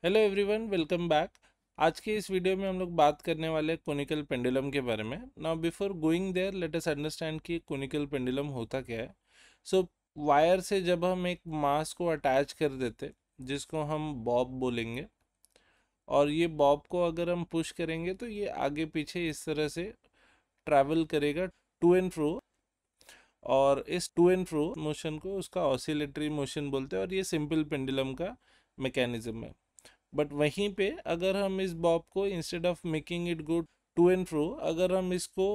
Hello everyone, welcome back. आज के इस वीडियो में हम लोग बात करने वाले कोनिकल पेंडुलम के बारे में। Now before going there let us understand कि कोनिकल पेंडुलम होता क्या है। सो वायर से जब हम एक मास को अटैच कर देते, जिसको हम बॉब बोलेंगे, और ये बॉब को अगर हम पुश करेंगे तो ये आगे पीछे इस तरह से ट्रैवल करेगा टू एंड फ्रो। और इस टू एंड फ्रो मोशन को उसका ऑसिलेटरी मोशन बोलते हैं, और ये सिंपल पेंडुलम का मैकेनिज्म है। बट वहीं पे अगर हम इस बॉब को instead of making it go to and fro, अगर हम इसको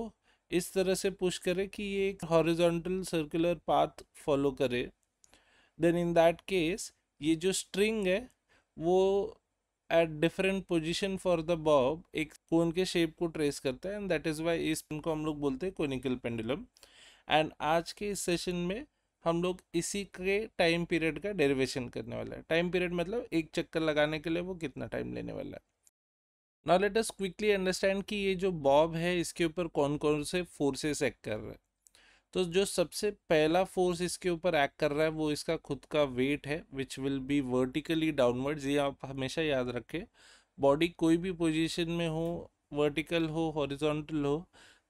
इस तरह से पुश करें कि ये एक हॉरिजॉन्टल सर्कुलर पाथ फॉलो करे, देन इन दैट केस ये जो स्ट्रिंग है वो at different position for the Bob एक कोन के शेप को ट्रेस करता है, एंड दैट इज वाई इस को हम लोग बोलते हैं कोनिकल पेंडुलम। एंड आज के इस सेशन में हम लोग इसी के टाइम पीरियड का डेरिवेशन करने वाला है। टाइम पीरियड मतलब एक चक्कर लगाने के लिए वो कितना टाइम लेने वाला है। Now let us quickly understand कि ये जो बॉब है इसके ऊपर कौन कौन से फोर्सेस एक्ट कर रहे हैं। तो जो सबसे पहला फोर्स इसके ऊपर एक्ट कर रहा है वो इसका खुद का वेट है, which will be vertically downwards. ये आप हमेशा याद रखें, बॉडी कोई भी पोजीशन में हो, वर्टिकल हो हॉरिजॉन्टल हो,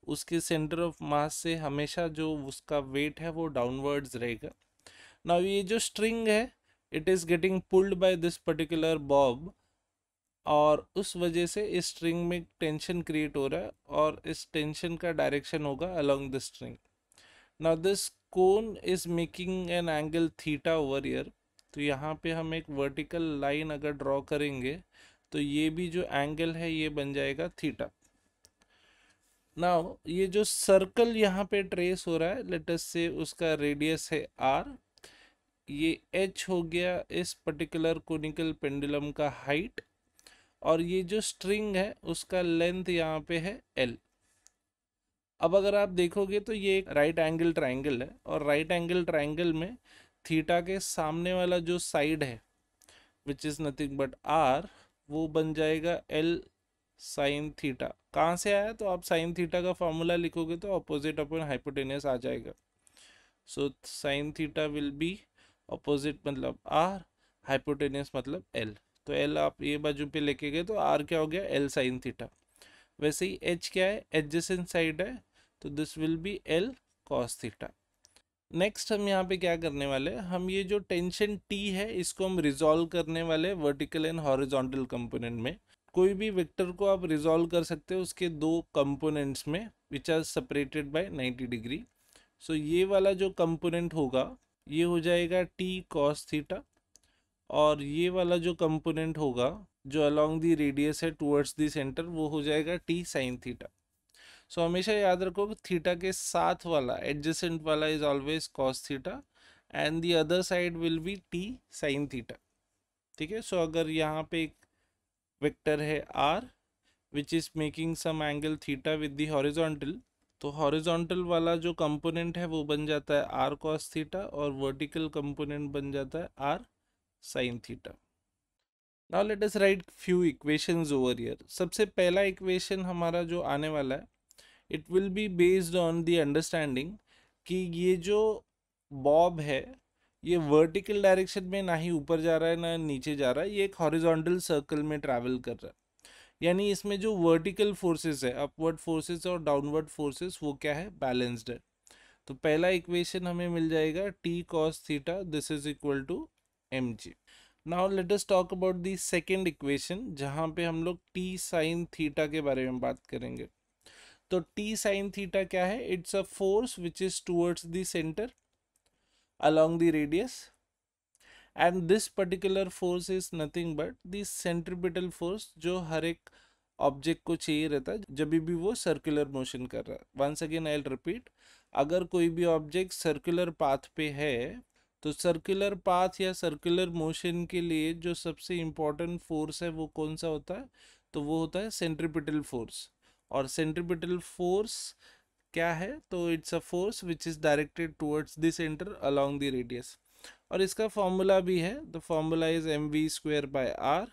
उसके सेंटर ऑफ मास से हमेशा जो उसका वेट है वो डाउनवर्ड्स रहेगा। नाउ ये जो स्ट्रिंग है, it is getting pulled by this particular Bob, और उस वजह से इस स्ट्रिंग में टेंशन क्रिएट हो रहा है, और इस टेंशन का डायरेक्शन होगा along the string. Now this cone is making an angle theta over here. तो यहाँ पे हम एक वर्टिकल लाइन अगर ड्रॉ करेंगे तो ये भी जो एंगल है ये बन जाएगा थीटा। नाउ ये जो सर्कल यहाँ पे ट्रेस हो रहा है, लेट अस से उसका रेडियस है आर, ये एच हो गया इस पर्टिकुलर कोनिकल पेंडुलम का हाइट, और ये जो स्ट्रिंग है उसका लेंथ यहाँ पे है एल। अब अगर आप देखोगे तो ये एक राइट एंगल ट्राइंगल है, और राइट एंगल ट्राइंगल में थीटा के सामने वाला जो साइड है which is nothing but R, वो बन जाएगा एल साइन थीटा। कहाँ से आया? तो आप साइन थीटा का फॉर्मूला लिखोगे तो अपोजिट अपन हाइपोटेनियस आ जाएगा। So sine theta will be opposite मतलब आर, हाइपोटेनियस मतलब एल। तो एल आप ये बाजू पे लेके गए तो आर क्या हो गया? L sine theta. वैसे ही एच क्या है? एडजेसेंट साइड है, तो this will B L cos theta. Next हम यहाँ पे क्या करने वाले हैं, हम ये जो टेंशन टी है इसको हम रिजॉल्व करने वाले वर्टिकल एंड हॉरिजॉन्टल कंपोनेंट में। कोई भी वेक्टर को आप रिजॉल्व कर सकते हो उसके दो कंपोनेंट्स में which are separated by 90 degree. So ये वाला जो कंपोनेंट होगा ये हो जाएगा टी कॉस थीटा, और ये वाला जो कंपोनेंट होगा जो अलोंग दी रेडियस है टुवर्ड्स दी सेंटर वो हो जाएगा टी साइन थीटा। सो हमेशा याद रखो कि थीटा के साथ वाला एडजेसेंट वाला is always cos theta, and the other side will be T sine theta. ठीक है। सो अगर यहाँ पे एक वेक्टर है R which is making some angle theta with the horizontal, तो हॉरिजॉन्टल वाला जो कंपोनेंट है वो बन जाता है आर कॉस थीटा, और वर्टिकल कंपोनेंट बन जाता है R sine theta. Now let us write few equations over here. सबसे पहला इक्वेशन हमारा जो आने वाला है, it will be based on the understanding कि ये जो बॉब है ये वर्टिकल डायरेक्शन में ना ही ऊपर जा रहा है ना नीचे जा रहा है, ये एक हॉरिजॉन्टल सर्कल में ट्रैवल कर रहा है। यानी इसमें जो वर्टिकल फोर्सेस है, अपवर्ड फोर्सेस और डाउनवर्ड फोर्सेस, वो क्या है? बैलेंस्ड है। तो पहला इक्वेशन हमें मिल जाएगा T cos theta, this is equal to M G. Now let us talk about the second equation जहाँ पे हम लोग टी साइन थीटा के बारे में बात करेंगे। तो टी साइन थीटा क्या है? It's a force which is towards the centre along the radius, and this particular force is nothing but the centripetal force जो हर एक ऑब्जेक्ट को चाहिए रहता है जब भी वो सर्कुलर मोशन कर रहा है। Once again I will repeat, अगर कोई भी ऑब्जेक्ट सर्कुलर पाथ पे है तो सर्कुलर पाथ या सर्कुलर मोशन के लिए जो सबसे इम्पोर्टेंट फोर्स है वो कौन सा होता है? तो वो होता है सेंट्रीपिटल फोर्स। और सेंट्रीपिटल फोर्स क्या है? तो it's a force which is directed towards the centre along the radius. और इसका फॉर्मूला भी है, the formula is M V square by R,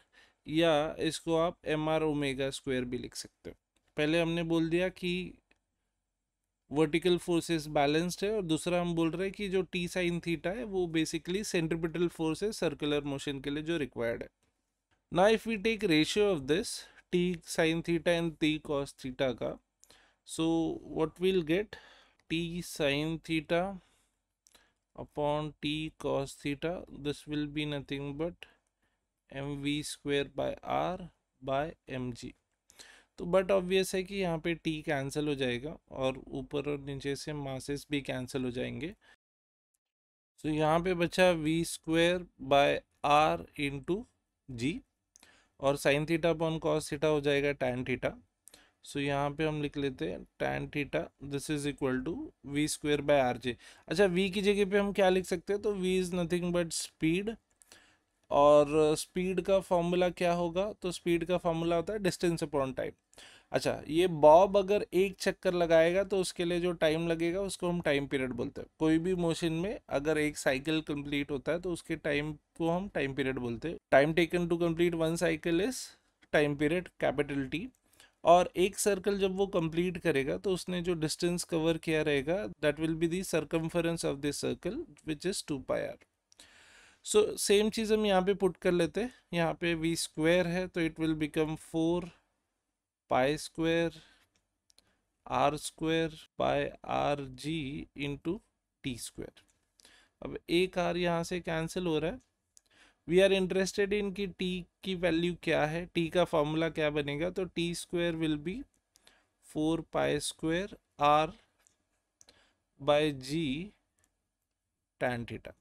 या इसको आप एम आर ओमेगा स्क्वेयर भी लिख सकते हो। पहले हमने बोल दिया कि वर्टिकल फोर्सेस बैलेंस्ड है, और दूसरा हम बोल रहे हैं कि जो टी साइन थीटा है वो बेसिकली सेंट्रीपिटल फोर्स है सर्कुलर मोशन के लिए जो रिक्वायर्ड है। Now if we take ratio of this t sin theta and t cos theta का, so what we'll get, t sin theta upon t cos theta, this will be nothing but mv square by r by mg. तो but obvious है कि यहाँ पे t cancel हो जाएगा और ऊपर और नीचे से मासेस भी कैंसिल हो जाएंगे. तो यहाँ पे बचा v square by r into g, और sine theta upon cos theta हो जाएगा tan थीटा. सो यहाँ पे हम लिख लेते हैं tan theta this is equal to V square by R जे. अच्छा, v की जगह पे हम क्या लिख सकते हैं, तो v is nothing but speed, और स्पीड का फॉर्मूला क्या होगा, तो स्पीड का फॉर्मूला होता है डिस्टेंस अपॉन टाइम. अच्छा, ये बॉब अगर एक चक्कर लगाएगा तो उसके लिए जो टाइम लगेगा उसको हम टाइम पीरियड बोलते हैं. कोई भी मोशन में अगर एक साइकिल कंप्लीट होता है तो उसके टाइम को हम टाइम पीरियड बोलते हैं. Time taken to complete one cycle is time period, capital T. और एक सर्कल जब वो कंप्लीट करेगा तो उसने जो डिस्टेंस कवर किया रहेगा that will be the circumference of this circle which is 2πr. So same चीज़ हम यहाँ पे पुट कर लेते हैं. यहाँ पे v स्क्वायर है तो it will become 4 pi square r square by R G into T square. अब एक r यहाँ से कैंसिल हो रहा है. वी आर इंटरेस्टेड इन कि t की वैल्यू क्या है, t का फॉर्मूला क्या बनेगा, तो T square will be 4 pi square r by ji tan theta.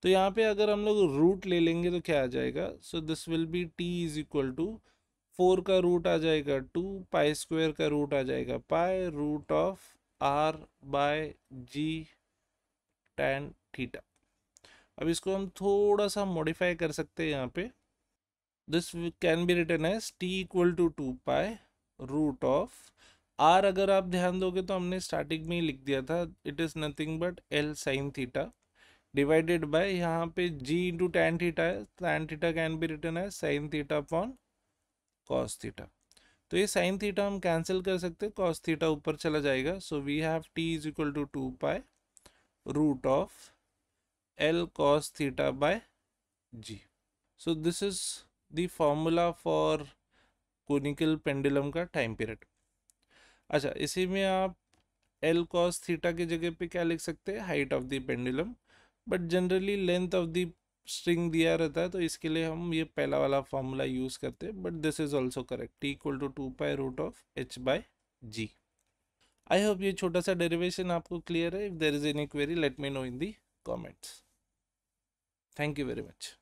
तो यहाँ पे अगर हम लोग रूट ले लेंगे तो क्या आ जाएगा, so this will be t is equal to 4 का रूट आ जाएगा 2, पाई स्क्वायर का रूट आ जाएगा pi, root of r by ji tan theta. अब इसको हम थोड़ा सा मॉडिफाई कर सकते हैं यहाँ पे. This can be written as t equal to 2 pi root of r. अगर आप ध्यान दोगे तो हमने स्टार्टिंग में ही लिख दिया था, it is nothing but l sine theta divided by यहाँ पे g इंटू टैन थीटा है. Tan theta can be written है sine theta upon cos theta. तो ये साइन थीटा हम कैंसिल कर सकते हैं, कॉस थीटा ऊपर चला जाएगा. So we have t is equal to 2 pi root of l cos theta by g. So this is the formula for conical pendulum का टाइम पीरियड. अच्छा, इसी में आप l cos थीटा की जगह पे क्या लिख सकते हैं, height of the pendulum. But generally length of the string दिया रहता है तो इसके लिए हम ये पहला वाला फॉर्मूला यूज करते हैं. But this is also correct, t equal to 2 pi root of h by g. I hope ये छोटा सा डेरिवेशन आपको क्लियर है. If there is any query let me know in the comments. Thank you very much.